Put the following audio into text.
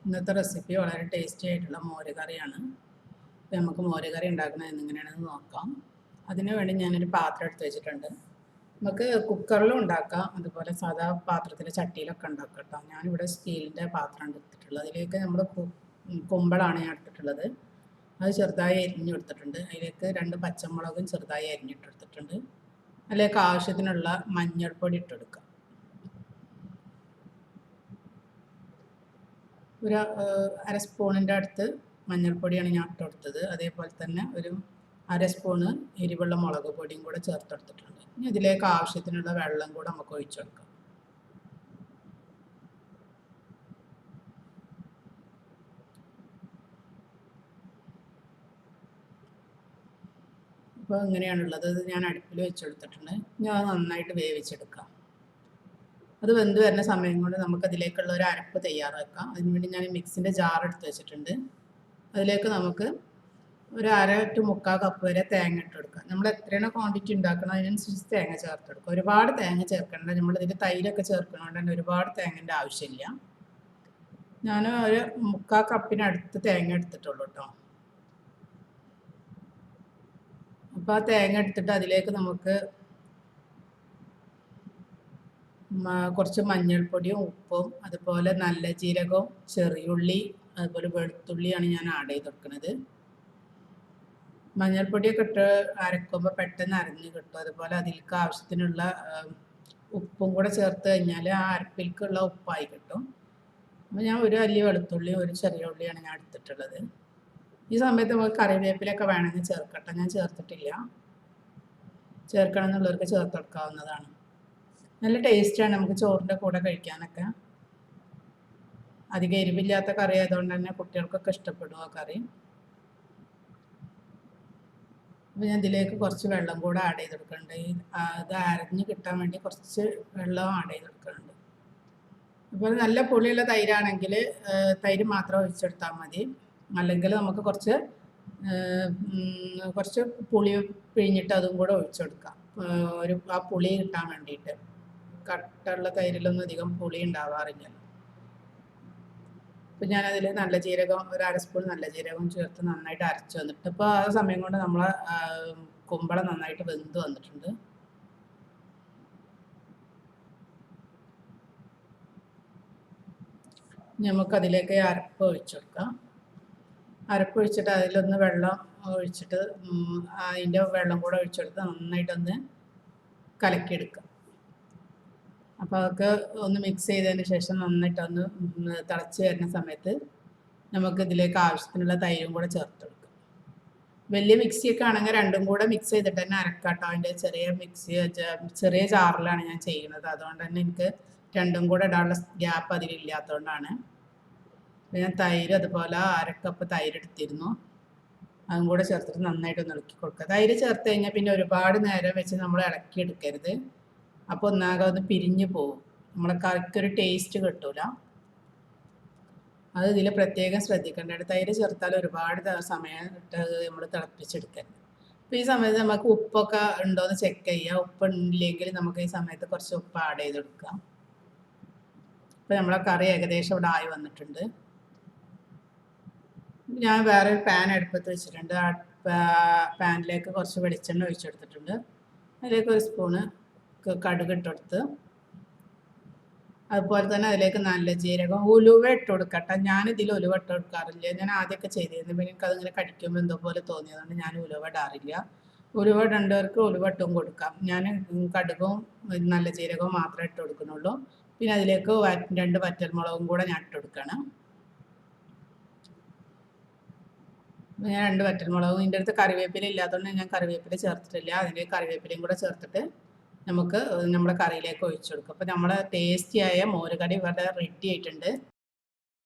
ഇന്നത്തെ റെസിപ്പി വളരെ ടേസ്റ്റി ആയിട്ടുള്ള മോര് കറിയാണ്. അപ്പോൾ നമുക്ക് മോര് കറി ഉണ്ടാക്കുന്നത് എങ്ങനെയാണെന്ന് നോക്കാം. അതിനു വേണ്ടി ഞാനൊരു പാത്രം എടുത്ത് വെച്ചിട്ടുണ്ട്. നമുക്ക് കുക്കറിലും ഉണ്ടാക്കാം, അതുപോലെ സാധാ പാത്രത്തിൽ ചട്ടിയിലൊക്കെ ഉണ്ടാക്കാം കേട്ടോ. ഞാനിവിടെ സ്റ്റീലിൻ്റെ പാത്രമാണ് എടുത്തിട്ടുള്ളത്. അതിലേക്ക് നമ്മൾ കുമ്പളാണ് ഞാൻ എടുത്തിട്ടുള്ളത്. അത് ചെറുതായി അരിഞ്ഞെടുത്തിട്ടുണ്ട്. അതിലേക്ക് 2 പച്ചമുളകും ചെറുതായി അരിഞ്ഞിട്ടെടുത്തിട്ടുണ്ട്. അതിലേക്ക് ആവശ്യത്തിനുള്ള മഞ്ഞൾപ്പൊടി ഇട്ടെടുക്കാം. ഒരു അര സ്പൂണിൻ്റെ അടുത്ത് മഞ്ഞൾപ്പൊടിയാണ് ഞാൻ ഇട്ടെടുത്തത്. അതേപോലെ തന്നെ ഒരു അര സ്പൂണ് എരിവുള്ള മുളക് പൊടിയും കൂടെ ചേർത്തെടുത്തിട്ടുണ്ട്. ഇനി ഇതിലേക്ക് ആവശ്യത്തിനുള്ള വെള്ളം കൂടെ നമുക്ക് ഒഴിച്ചു കൊടുക്കാം. അപ്പോൾ ഇങ്ങനെയാണുള്ളത്. ഇത് ഞാൻ അടുപ്പിൽ വെച്ചെടുത്തിട്ടുണ്ട്. ഇനി അത് നന്നായിട്ട് വേവിച്ചെടുക്കാം. അത് വെന്ത് വരുന്ന സമയം കൊണ്ട് നമുക്കതിലേക്കുള്ള ഒരു അരപ്പ് തയ്യാറാക്കാം. അതിനുവേണ്ടി ഞാൻ മിക്സിൻ്റെ ജാർ എടുത്ത് വെച്ചിട്ടുണ്ട്. അതിലേക്ക് നമുക്ക് ഒരു 1/2 to 3/4 കപ്പ് വരെ തേങ്ങ ഇട്ട് കൊടുക്കാം. നമ്മൾ എത്രയാണ് ക്വാണ്ടിറ്റി ഉണ്ടാക്കണം അതിനനുസരിച്ച് തേങ്ങ ചേർത്ത് കൊടുക്കുക. ഒരുപാട് തേങ്ങ ചേർക്കണ്ട. നമ്മളിതിൽ തൈരൊക്കെ ചേർക്കണോണ്ട് തന്നെ ഒരുപാട് തേങ്ങൻ്റെ ആവശ്യമില്ല. ഞാൻ ഒരു 3/4 കപ്പിനടുത്ത് തേങ്ങ എടുത്തിട്ടുള്ളൂ കേട്ടോ. അപ്പോൾ ആ തേങ്ങ എടുത്തിട്ട് അതിലേക്ക് നമുക്ക് കുറച്ച് മഞ്ഞൾപ്പൊടിയും ഉപ്പും അതുപോലെ നല്ല ജീരകവും ചെറിയുള്ളി അതുപോലെ വെളുത്തുള്ളിയാണ് ഞാൻ ആഡ് ചെയ്ത് കൊടുക്കുന്നത്. മഞ്ഞൾപ്പൊടിയൊക്കെ ഇട്ട് അരക്കുമ്പോൾ പെട്ടെന്ന് അരഞ്ഞ് കിട്ടും. അതുപോലെ അതിലേക്ക് ആവശ്യത്തിനുള്ള ഉപ്പും കൂടെ ചേർത്ത് കഴിഞ്ഞാൽ ആ അരപ്പിലേക്കുള്ള ഉപ്പായി കിട്ടും. അപ്പോൾ ഞാൻ ഒരു അല്ലി വെളുത്തുള്ളി ഒരു ചെറിയ ഉള്ളിയാണ് ഞാൻ എടുത്തിട്ടുള്ളത്. ഈ സമയത്ത് നമുക്ക് കറിവേപ്പിലൊക്കെ വേണമെങ്കിൽ ചേർക്കട്ടെ. ഞാൻ ചേർത്തിട്ടില്ല. ചേർക്കണം എന്നുള്ളവർക്ക് ചേർത്തെടുക്കാവുന്നതാണ്. നല്ല ടേസ്റ്റാണ് നമുക്ക് ചോറിൻ്റെ കൂടെ കഴിക്കാനൊക്കെ. അധികം എരിവില്ലാത്ത കറി ആയതുകൊണ്ട് തന്നെ കുട്ടികൾക്കൊക്കെ ഇഷ്ടപ്പെടും ആ കറി. അപ്പോൾ ഞാൻ ഇതിലേക്ക് കുറച്ച് വെള്ളം കൂടെ ആഡ് ചെയ്ത് കൊടുക്കുന്നുണ്ട്. ഇത് അരഞ്ഞ് കിട്ടാൻ വേണ്ടി കുറച്ച് വെള്ളം ആഡ് ചെയ്ത് കൊടുക്കുന്നുണ്ട്. അപ്പോൾ നല്ല പുളിയുള്ള തൈരാണെങ്കിൽ തൈര് മാത്രം ഒഴിച്ചെടുത്താൽ മതി. അല്ലെങ്കിൽ നമുക്ക് കുറച്ച് പുളി പിഴിഞ്ഞിട്ട് അതും കൂടെ ഒഴിച്ചെടുക്കാം. ആ പുളി കിട്ടാൻ വേണ്ടിയിട്ട്. കട്ടുള്ള തൈരിലൊന്നും അധികം പുളി ഉണ്ടാവാറില്ല. അപ്പോൾ ഞാനതിൽ നല്ല ജീരകം ഒരു 1/2 സ്പൂൺ നല്ല ജീരകം ചേർത്ത് നന്നായിട്ട് അരച്ച് വന്നിട്ട് ഇപ്പോൾ ആ സമയം കൊണ്ട് നമ്മൾ കുമ്പളം നന്നായിട്ട് വെന്ത് വന്നിട്ടുണ്ട്. നമുക്കതിലേക്ക് അരപ്പ് ഒഴിച്ചു കൊടുക്കാം. അരപ്പ് ഒഴിച്ചിട്ട് അതിലൊന്ന് വെള്ളം ഒഴിച്ചിട്ട് അതിൻ്റെ വെള്ളം കൂടെ ഒഴിച്ചെടുത്ത് നന്നായിട്ടൊന്ന് കലക്കിയെടുക്കാം. അപ്പോൾ അതൊക്കെ ഒന്ന് മിക്സ് ചെയ്തതിന് ശേഷം നന്നായിട്ടൊന്ന് തിളച്ച് വരുന്ന സമയത്ത് നമുക്ക് ഇതിലേക്ക് ആവശ്യത്തിനുള്ള തൈരും കൂടെ ചേർത്ത് കൊടുക്കാം. വലിയ മിക്സിയൊക്കെ ആണെങ്കിൽ രണ്ടും കൂടെ മിക്സ് ചെയ്തിട്ട് തന്നെ അരക്കാട്ടോ. അതിൻ്റെ ചെറിയ ജാറിലാണ് ഞാൻ ചെയ്യുന്നത്. അതുകൊണ്ട് തന്നെ എനിക്ക് രണ്ടും കൂടെ ഇടാനുള്ള ഗ്യാപ്പ് അതിലില്ലാത്തതുകൊണ്ടാണ്. ഞാൻ തൈര് അതുപോലെ 1/2 കപ്പ് തൈര് എടുത്തിരുന്നു. അതും കൂടെ ചേർത്തിട്ട് നന്നായിട്ടൊന്ന് ഇളക്കി കൊടുക്കുക. തൈര് ചേർത്ത് കഴിഞ്ഞാൽ പിന്നെ ഒരുപാട് നേരം വെച്ച് നമ്മൾ ഇളക്കിയെടുക്കരുത്. അപ്പോൾ ഒന്നാകെ ഒന്ന് പിരിഞ്ഞു പോകും. നമ്മളെ കറിക്കൊരു ടേസ്റ്റ് കിട്ടൂല. അത് ഇതിൽ പ്രത്യേകം ശ്രദ്ധിക്കേണ്ടത്. തൈര് ചേർത്താൽ ഒരുപാട് സമയം ഇട്ട് നമ്മൾ തിളപ്പിച്ചെടുക്കരുത്. അപ്പോൾ ഈ സമയത്ത് നമുക്ക് ഉപ്പൊക്കെ ഉണ്ടോ എന്ന് ചെക്ക് ചെയ്യുക. ഉപ്പ് ഇല്ലെങ്കിൽ നമുക്ക് ഈ സമയത്ത് കുറച്ച് ഉപ്പ് ആഡ് ചെയ്ത് കൊടുക്കാം. അപ്പോൾ നമ്മളെ കറി ഏകദേശം ഇവിടെ ആയി വന്നിട്ടുണ്ട്. ഞാൻ വേറൊരു പാൻ അടുപ്പത്ത് വെച്ചിട്ടുണ്ട്. ആ പാനിലേക്ക് കുറച്ച് വെളിച്ചെണ്ണ ഒഴിച്ചെടുത്തിട്ടുണ്ട്. അതിലേക്ക് ഒരു സ്പൂണ് കടുക് ഇട്ടെടുത്ത് അതുപോലെ തന്നെ അതിലേക്ക് നല്ല ജീരകം ഉലുവ ഇട്ട് കൊടുക്കട്ടെ. ഞാനിതിൽ ഉലുവ ഇട്ട് കൊടുക്കാറില്ല. ഞാൻ ആദ്യമൊക്കെ ചെയ്തിരുന്നു. പിന്നെ എനിക്കതിങ്ങനെ കടിക്കുമ്പോൾ എന്തോ പോലെ തോന്നിയതുകൊണ്ട് ഞാൻ ഉലുവ ഇടാറില്ല. ഉലുവ ഇടേണ്ടവർക്ക് ഉലുവ ഇട്ടും കൊടുക്കാം. ഞാൻ കടുകും നല്ല ജീരകവും മാത്രമേ ഇട്ട് കൊടുക്കുന്നുള്ളൂ. പിന്നെ അതിലേക്ക് 2 വറ്റൽമുളകും കൂടെ ഞാൻ ഇട്ട് കൊടുക്കണം. ഞാൻ 2 വറ്റൽമുളകും ഇതിൻ്റെ അടുത്ത് കറിവേപ്പില ഇല്ലാത്തതുകൊണ്ട് ഞാൻ കറിവേപ്പില ചേർത്തിട്ടില്ല. അതിൻ്റെ കറിവേപ്പിലയും കൂടെ ചേർത്തിട്ട് നമുക്ക് നമ്മുടെ കറിയിലേക്ക് ഒഴിച്ചു കൊടുക്കും. അപ്പോൾ നമ്മുടെ ടേസ്റ്റിയായ മോര് കറി ഇവിടെ റെഡി ആയിട്ടുണ്ട്.